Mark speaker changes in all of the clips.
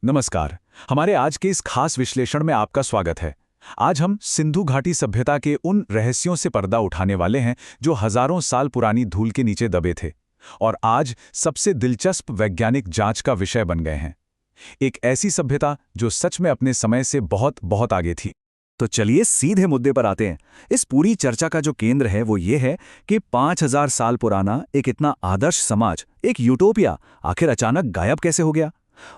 Speaker 1: नमस्कार। हमारे आज के इस खास विश्लेषण में आपका स्वागत है। आज हम सिंधु घाटी सभ्यता के उन रहस्यों से पर्दा उठाने वाले हैं जो हजारों साल पुरानी धूल के नीचे दबे थे और आज सबसे दिलचस्प वैज्ञानिक जांच का विषय बन गए हैं। एक ऐसी सभ्यता जो सच में अपने समय से बहुत बहुत आगे थी।
Speaker 2: तो चलिए सीधे मुद्दे पर आते हैं। इस पूरी चर्चा का जो केंद्र है वो ये है कि 5000 साल पुराना एक इतना आदर्श समाज, एक यूटोपिया, आखिर अचानक गायब कैसे हो गया?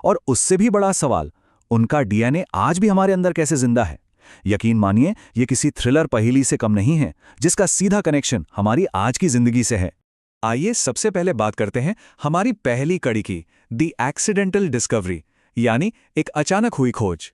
Speaker 2: और उससे भी बड़ा सवाल, उनका डीएनए आज भी हमारे अंदर कैसे जिंदा है? यकीन मानिए, ये किसी थ्रिलर पहेली से कम नहीं है, जिसका सीधा कनेक्शन हमारी आज की जिंदगी से है।
Speaker 1: आइए सबसे पहले बात करते हैं हमारी पहली कड़ी की, द एक्सीडेंटल डिस्कवरी, यानी एक अचानक हुई खोज।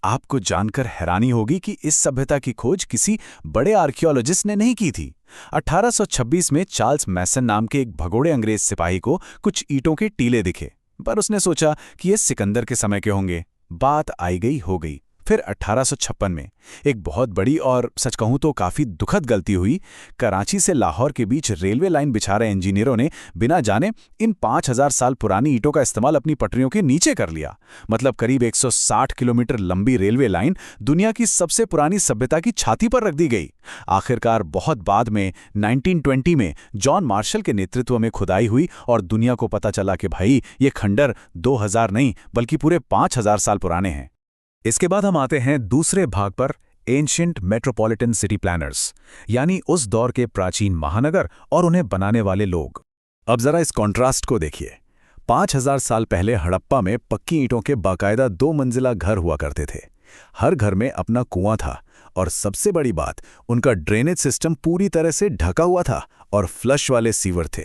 Speaker 2: आपको जानकर हैरानी होगी कि इस सभ्यता की खोज किसी बड़े आर्कियोलॉजिस्ट ने नहीं की थी। 1826 में चार्ल्स मैसन नाम के एक भगोड़े अंग्रेज सिपाही को कुछ ईंटों के टीले दिखे, पर उसने सोचा कि ये सिकंदर के समय के होंगे। बात आई गई हो गई। फिर 1856 में एक बहुत बड़ी और सच कहूं तो काफी दुखद गलती हुई। कराची से लाहौर के बीच रेलवे लाइन बिछा रहे इंजीनियरों ने बिना जाने इन 5000 साल पुरानी ईंटों का इस्तेमाल अपनी पटरियों के नीचे कर लिया। मतलब करीब 160 किलोमीटर लंबी रेलवे लाइन दुनिया की सबसे पुरानी सभ्यता की छाती पर रख दी गई। आखिरकार बहुत बाद में 1920 में जॉन मार्शल के नेतृत्व में खुदाई हुई और दुनिया को पता चला कि भाई ये खंडर 2000 नहीं बल्कि पूरे 5000 साल पुराने हैं।
Speaker 1: इसके बाद हम आते हैं दूसरे भाग पर, एंशिएंट मेट्रोपॉलिटन सिटी प्लानर्स, यानी उस दौर के प्राचीन महानगर और उन्हें बनाने वाले लोग।
Speaker 2: अब जरा इस कॉन्ट्रास्ट को देखिए। 5000 साल पहले हड़प्पा में पक्की ईंटों के बाकायदा 2 मंजिला घर हुआ करते थे। हर घर में अपना कुआं था और सबसे बड़ी बात, उनका ड्रेनेज सिस्टम पूरी तरह से ढका हुआ था और फ्लश वाले सीवर थे।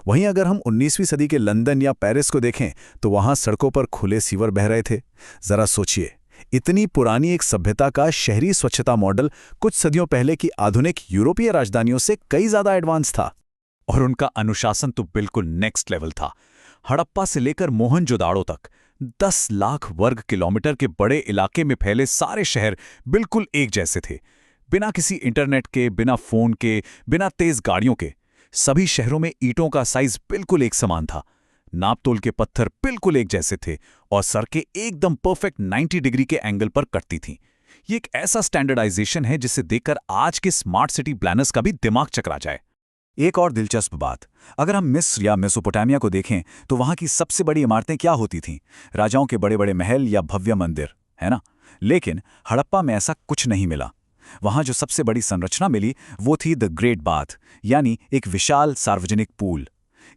Speaker 2: वहीं अगर हम 19वीं सदी के लंदन या पेरिस को देखें तो वहां सड़कों पर खुले सीवर बह रहे थे। जरा सोचिए, इतनी पुरानी एक सभ्यता का शहरी स्वच्छता मॉडल कुछ सदियों पहले की आधुनिक यूरोपीय राजधानियों से कई ज्यादा एडवांस था।
Speaker 1: और उनका अनुशासन तो बिल्कुल नेक्स्ट लेवल था। हड़प्पा से लेकर मोहनजोदाड़ो तक 10 लाख वर्ग किलोमीटर के बड़े इलाके में फैले सारे शहर बिल्कुल एक जैसे थे। बिना किसी इंटरनेट के, बिना फोन के, बिना तेज गाड़ियों के। सभी शहरों में ईंटों का साइज बिल्कुल एक समान था। नापतोल के पत्थर बिल्कुल एक जैसे थे और सड़कें एकदम परफेक्ट 90 डिग्री के एंगल पर कटती थीं। ये एक ऐसा स्टैंडर्डाइजेशन है जिसे देखकर आज के स्मार्ट सिटी प्लानर्स का भी दिमाग चकरा जाए।
Speaker 2: एक और दिलचस्प बात, अगर हम मिस्र या मेसोपोटामिया को देखें तो वहां की सबसे बड़ी इमारतें क्या होती थीं? राजाओं के बड़े बड़े महल या भव्य मंदिर, है ना? लेकिन हड़प्पा में ऐसा कुछ नहीं मिला। वहां जो सबसे बड़ी संरचना मिली वो थी द ग्रेट बाथ, यानी एक विशाल सार्वजनिक पूल।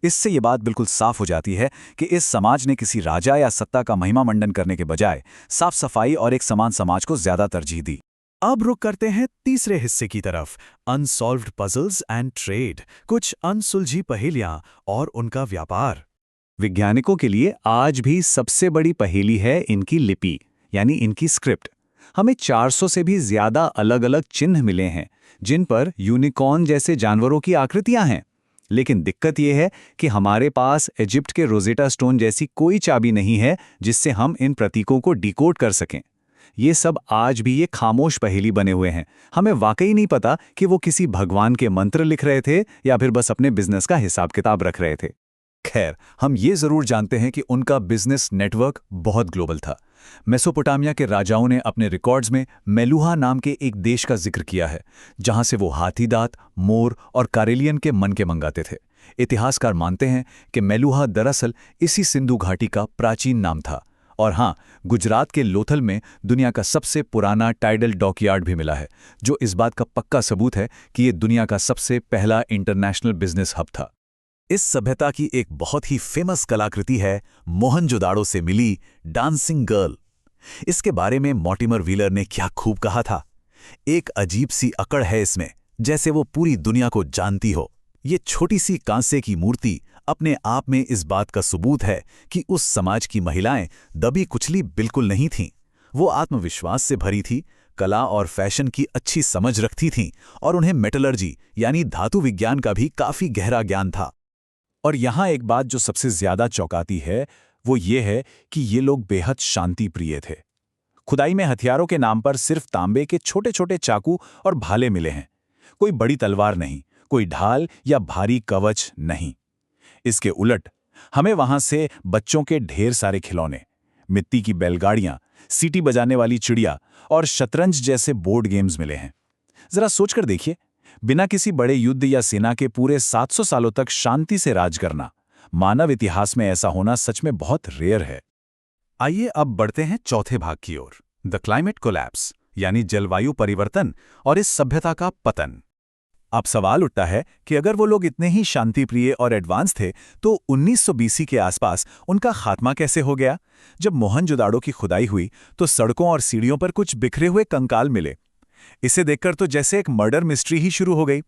Speaker 2: इससे ये बात बिल्कुल साफ हो जाती है कि इस समाज ने किसी राजा या सत्ता का महिमा मंडन करने के बजाय साफ सफाई और एक समान समाज को ज्यादा तरजीह दी।
Speaker 1: अब रुक करते हैं तीसरे हिस्से की तरफ, अनसॉल्व्ड पजल्स एंड ट्रेड, कुछ अनसुलझी पहेलियां और उनका व्यापार। वैज्ञानिकों के लिए आज भी सबसे बड़ी पहेली है इनकी लिपि, यानी इनकी स्क्रिप्ट। हमें 400 से भी ज्यादा अलग अलग चिन्ह मिले हैं जिन पर यूनिकॉर्न जैसे जानवरों की आकृतियां हैं। लेकिन दिक्कत यह है कि हमारे पास इजिप्ट के रोजेटा स्टोन जैसी कोई चाबी नहीं है जिससे हम इन प्रतीकों को डिकोड कर सकें। ये सब आज भी ये खामोश पहेली बने हुए हैं। हमें वाकई नहीं पता कि वो किसी भगवान के मंत्र लिख रहे थे या फिर बस अपने बिजनेस का हिसाब किताब रख रहे थे। खैर, हम ये जरूर जानते हैं कि उनका बिजनेस नेटवर्क बहुत ग्लोबल था। मेसोपोटामिया के राजाओं ने अपने रिकॉर्ड्स में मेलुहा नाम के एक देश का जिक्र किया है, जहां से वो हाथी दांत, मोर और कारेलियन के मन के मंगाते थे। इतिहासकार मानते हैं कि मेलुहा दरअसल इसी सिंधु घाटी का प्राचीन नाम था। और हाँ, गुजरात के लोथल में दुनिया का सबसे पुराना टाइडल डॉकयार्ड भी मिला है, जो इस बात का पक्का सबूत है कि ये दुनिया का सबसे पहला इंटरनेशनल बिजनेस हब था।
Speaker 2: इस सभ्यता की एक बहुत ही फेमस कलाकृति है मोहनजोदाड़ो से मिली डांसिंग गर्ल। इसके बारे में मॉर्टिमर व्हीलर ने क्या खूब कहा था, एक अजीब सी अकड़ है इसमें, जैसे वो पूरी दुनिया को जानती हो। ये छोटी सी कांसे की मूर्ति अपने आप में इस बात का सबूत है कि उस समाज की महिलाएं दबी कुचली बिल्कुल नहीं थीं। वो आत्मविश्वास से भरी थी, कला और फैशन की अच्छी समझ रखती थीं और उन्हें मेटलर्जी यानी धातु विज्ञान का भी काफी गहरा ज्ञान था।
Speaker 1: और यहाँ एक बात जो सबसे ज्यादा चौंकाती है वो ये है कि ये लोग बेहद शांति प्रिय थे। खुदाई में हथियारों के नाम पर सिर्फ तांबे के छोटे छोटे चाकू और भाले मिले हैं। कोई बड़ी तलवार नहीं, कोई ढाल या भारी कवच नहीं। इसके उलट हमें वहां से बच्चों के ढेर सारे खिलौने,
Speaker 2: मिट्टी की बैलगाड़ियां, सीटी बजाने वाली चिड़िया और शतरंज जैसे बोर्ड गेम्स मिले हैं। जरा सोचकर देखिए, बिना किसी बड़े युद्ध या सेना के पूरे 700 सालों तक शांति से राज करना, मानव इतिहास में ऐसा होना सच में बहुत रेयर है।
Speaker 1: आइए अब बढ़ते हैं चौथे भाग की ओर, द क्लाइमेट कोलैप्स, यानी जलवायु परिवर्तन और इस सभ्यता का पतन। अब सवाल उठता है कि अगर वो लोग इतने ही शांतिप्रिय और एडवांस थे तो 1900 बीसी के आसपास उनका खात्मा कैसे हो गया? जब मोहनजोदाड़ो की खुदाई हुई तो सड़कों और सीढ़ियों पर कुछ बिखरे हुए कंकाल मिले। इसे देखकर तो जैसे एक मर्डर मिस्ट्री ही शुरू हो गई।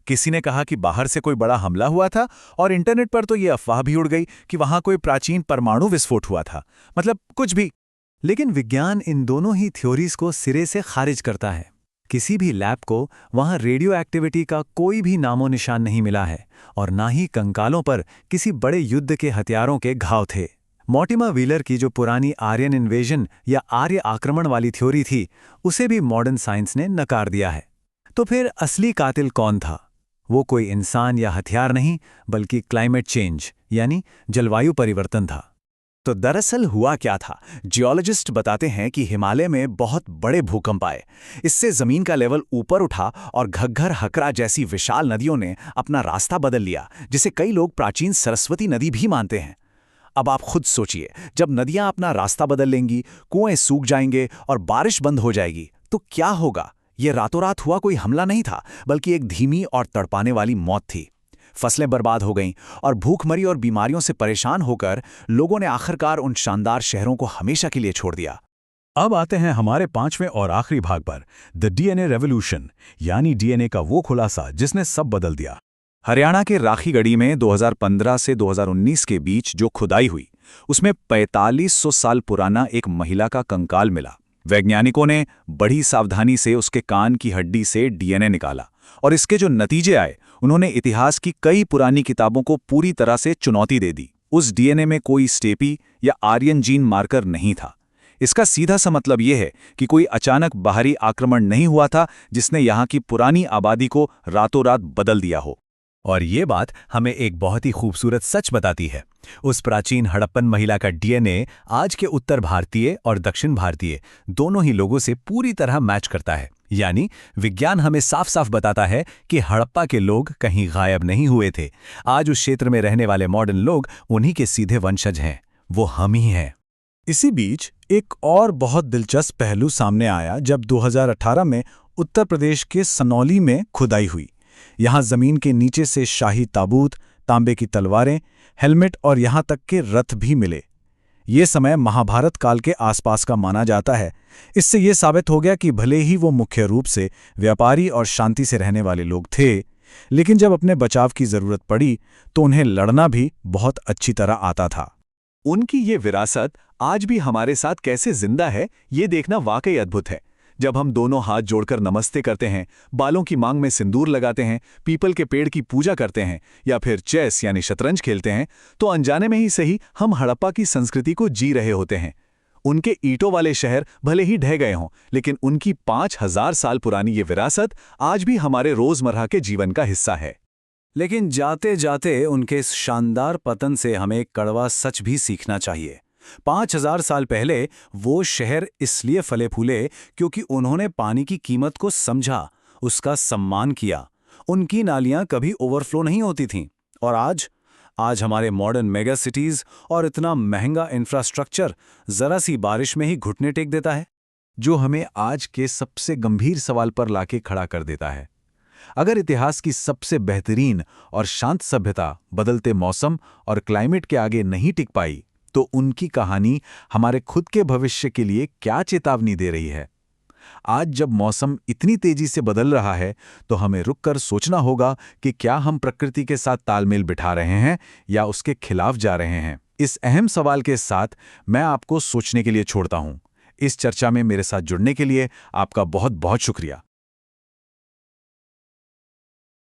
Speaker 1: किसी ने कहा कि बाहर से कोई बड़ा हमला हुआ था और इंटरनेट पर तो ये अफवाह भी उड़ गई कि वहां कोई प्राचीन परमाणु विस्फोट हुआ था। मतलब कुछ भी। लेकिन विज्ञान इन दोनों ही थ्योरीज को सिरे से खारिज करता है। किसी भी लैब को वहां रेडियो एक्टिविटी का कोई भी नामो निशान नहीं मिला है और ना ही कंकालों पर किसी बड़े युद्ध के हथियारों के घाव थे। मॉर्टिमर व्हीलर की जो पुरानी आर्यन इन्वेजन या आर्य आक्रमण वाली थ्योरी थी, उसे भी मॉडर्न साइंस ने नकार दिया है। तो फिर असली कातिल कौन था? वो कोई इंसान या हथियार नहीं, बल्कि क्लाइमेट चेंज यानी जलवायु परिवर्तन था। तो दरअसल हुआ क्या था? जियोलॉजिस्ट बताते हैं कि हिमालय में बहुत बड़े भूकंप आए। इससे जमीन का लेवल ऊपर उठा और घग्गर, हकरा जैसी विशाल नदियों ने अपना रास्ता बदल लिया, जिसे कई लोग प्राचीन सरस्वती नदी भी मानते हैं। अब आप खुद सोचिए, जब नदियां अपना रास्ता बदल लेंगी, कुएं सूख जाएंगे और बारिश बंद हो जाएगी, तो क्या होगा? ये रातों रात हुआ कोई हमला नहीं था, बल्कि एक धीमी और तड़पाने वाली मौत थी। फसलें बर्बाद हो गईं और भूखमरी और बीमारियों से परेशान होकर लोगों ने आखिरकार उन शानदार शहरों को हमेशा के लिए छोड़ दिया। अब आते हैं हमारे पांचवें और आखिरी भाग पर, द डीएनए रेवोल्यूशन, यानी डीएनए का वो खुलासा जिसने सब बदल दिया। हरियाणा के राखीगढ़ी में 2015 से 2019 के बीच जो खुदाई हुई, उसमें 4500 साल पुराना एक महिला का कंकाल मिला। वैज्ञानिकों ने बड़ी सावधानी से उसके कान की हड्डी से डीएनए निकाला और इसके जो नतीजे आए, उन्होंने इतिहास की कई पुरानी किताबों को पूरी तरह से चुनौती दे दी। उस डीएनए में कोई स्टेपी या आर्यन जीन मार्कर नहीं था। इसका सीधा सा मतलब यह है कि कोई अचानक बाहरी आक्रमण नहीं हुआ था जिसने यहाँ की पुरानी आबादी को रातों रात बदल दिया हो। और ये बात हमें एक बहुत ही खूबसूरत सच बताती है। उस प्राचीन हड़प्पन महिला का डीएनए आज के उत्तर भारतीय और दक्षिण भारतीय दोनों ही लोगों से पूरी तरह मैच करता है। यानी विज्ञान हमें साफ साफ बताता है कि हड़प्पा के लोग कहीं गायब नहीं हुए थे। आज उस क्षेत्र में रहने वाले मॉडर्न लोग उन्हीं के सीधे वंशज हैं। वो हम ही हैं। इसी बीच एक और बहुत दिलचस्प पहलू सामने आया जब 2018 में उत्तर प्रदेश के सनौली में खुदाई हुई। यहाँ जमीन के नीचे से शाही ताबूत, तांबे की तलवारें, हेलमेट और यहाँ तक के रथ भी मिले। ये समय महाभारत काल के आसपास का माना जाता है। इससे ये साबित हो गया कि भले ही वो मुख्य रूप से व्यापारी और शांति से रहने वाले लोग थे, लेकिन जब अपने बचाव की जरूरत पड़ी तो उन्हें लड़ना भी बहुत अच्छी तरह आता था। उनकी ये विरासत आज भी हमारे साथ कैसे जिंदा है, ये देखना वाकई अद्भुत है। जब हम दोनों हाथ जोड़कर नमस्ते करते हैं, बालों की मांग में सिंदूर लगाते हैं, पीपल के पेड़ की पूजा करते हैं या फिर चेस यानी शतरंज खेलते हैं, तो अनजाने में ही सही हम हड़प्पा की संस्कृति को जी रहे होते हैं। उनके ईंटों वाले शहर भले ही ढह गए हों, लेकिन उनकी 5000 साल पुरानी ये विरासत आज भी हमारे रोजमर्रा के जीवन का हिस्सा है। लेकिन जाते जाते उनके इस शानदार पतन से हमें एक कड़वा सच भी सीखना चाहिए। 5000 साल पहले वो शहर इसलिए फले फूले क्योंकि उन्होंने पानी की कीमत को समझा, उसका सम्मान किया। उनकी नालियां कभी ओवरफ्लो नहीं होती थीं। और आज हमारे मॉडर्न मेगा सिटीज और इतना महंगा इंफ्रास्ट्रक्चर जरा सी बारिश में ही घुटने टेक देता है, जो हमें आज के सबसे गंभीर सवाल पर लाके खड़ा कर देता है। अगर इतिहास की सबसे बेहतरीन और शांत सभ्यता बदलते मौसम और क्लाइमेट के आगे नहीं टिक पाई, तो उनकी कहानी हमारे खुद के भविष्य के लिए क्या चेतावनी दे रही है? आज जब मौसम इतनी तेजी से बदल रहा है, तो हमें रुककर सोचना होगा कि क्या हम प्रकृति के साथ तालमेल बिठा रहे हैं या उसके खिलाफ जा रहे हैं। इस अहम सवाल के साथ मैं आपको सोचने के लिए छोड़ता हूं। इस चर्चा में मेरे साथ जुड़ने के लिए आपका बहुत बहुत शुक्रिया।